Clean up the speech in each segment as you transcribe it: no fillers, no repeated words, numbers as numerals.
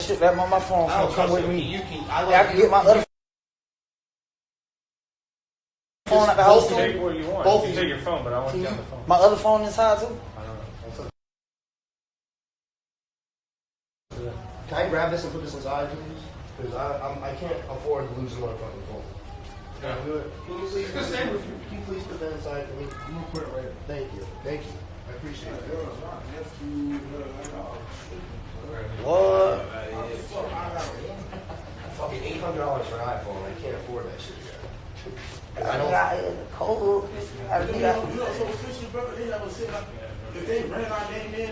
shit. That my phone I don't come trust with it. me. You can. I can get my other phone at the house. Take what you want. Both You of take you. your phone, but I want you on the phone. My other phone inside too. Can I grab this and put this inside, please? Because I can't afford to lose another fucking phone. Yeah. Can you please? Can you please put that inside for me? I'm gonna put it right here. Thank you. Thank you. I appreciate it. What? Fucking $800 for an iPhone. I can't afford that shit yet. I don't. got it cold. I think If they ran our name in,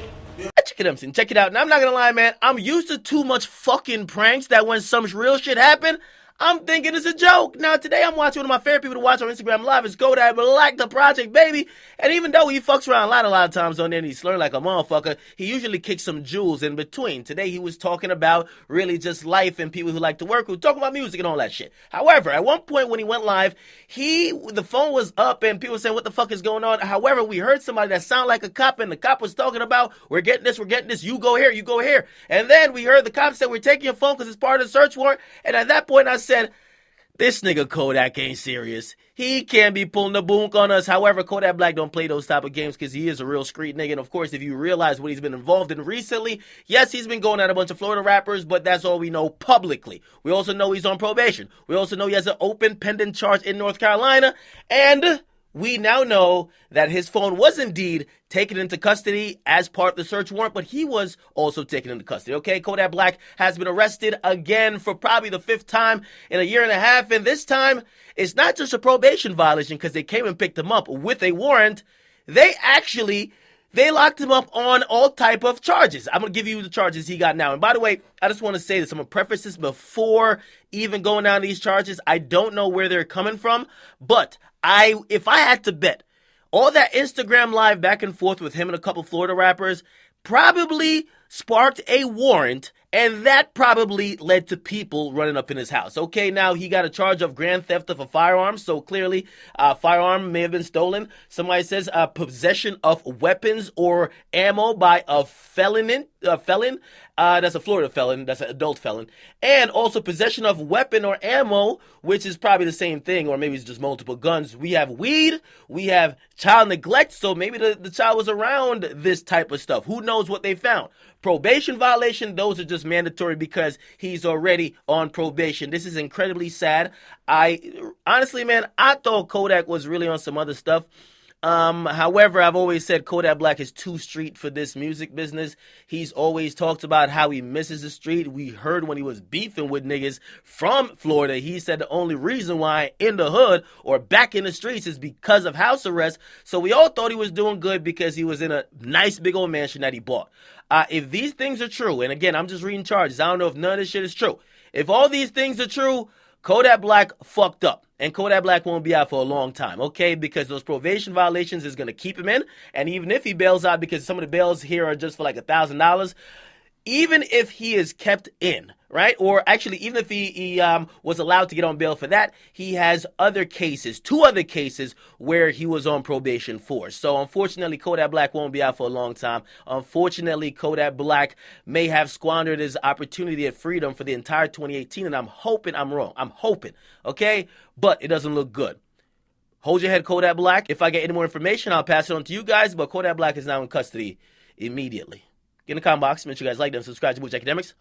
Check it out. And I'm not gonna lie, man. I'm used to too much fucking pranks that when some real shit happen, I'm thinking it's a joke. Now, today I'm watching one of my favorite people to watch on Instagram Live. It's Kodak Black, the Project Baby. And even though he fucks around a lot of times on there and he slur like a motherfucker, he usually kicks some jewels in between. Today he was talking about really just life and people who like to work, who talk about music and all that shit. However, at one point when he went live, the phone was up and people were saying, what the fuck is going on? However, we heard somebody that sounded like a cop and the cop was talking about, we're getting this, you go here, you go here. And then we heard the cop say, we're taking your phone because it's part of the search warrant. And at that point I said, this nigga Kodak ain't serious. He can't be pulling the boonk on us. However, Kodak Black don't play those type of games because he is a real street nigga. And of course, if you realize what he's been involved in recently, yes, he's been going at a bunch of Florida rappers, but that's all we know publicly. We also know he's on probation. We also know he has an open pending charge in North Carolina. And we now know that his phone was indeed taken into custody as part of the search warrant, but he was also taken into custody, okay? Kodak Black has been arrested again for probably the 5th time in a year and a half, and this time, it's not just a probation violation because they came and picked him up with a warrant. They locked him up on all type of charges. I'm going to give you the charges he got now. And by the way, I just want to say this. I'm going to preface this before even going down these charges. I don't know where they're coming from, but if I had to bet, all that Instagram live back and forth with him and a couple Florida rappers probably sparked a warrant, and that probably led to people running up in his house. Okay, now he got a charge of grand theft of a firearm, so clearly a firearm may have been stolen. Somebody says possession of weapons or ammo by a felon. That's a Florida felon. That's an adult felon. And also possession of weapon or ammo, which is probably the same thing, or maybe it's just multiple guns. We have weed. We have child neglect, so maybe the child was around this type of stuff. Who knows what they found? Probation violation, those are just mandatory because he's already on probation. This is incredibly sad. Honestly, man, I thought Kodak was really on some other stuff. However, I've always said Kodak Black is too street for this music business. He's always talked about how he misses the street. We heard when he was beefing with niggas from Florida, he said the only reason why in the hood or back in the streets is because of house arrest. So we all thought he was doing good because he was in a nice big old mansion that he bought. If these things are true, and again, I'm just reading charges. I don't know if none of this shit is true. If all these things are true, Kodak Black fucked up. And Kodak Black won't be out for a long time, okay? Because those probation violations is going to keep him in. And even if he bails out, because some of the bails here are just for like $1,000, even if he is kept in, right? Or actually, even if he was allowed to get on bail for that, he has two other cases where he was on probation for. So unfortunately, Kodak Black won't be out for a long time. Unfortunately, Kodak Black may have squandered his opportunity at freedom for the entire 2018, and I'm hoping I'm wrong. I'm hoping, okay? But it doesn't look good. Hold your head, Kodak Black. If I get any more information, I'll pass it on to you guys, but Kodak Black is now in custody immediately. Get in the comment box. Make sure you guys like them, subscribe to Butch Academics.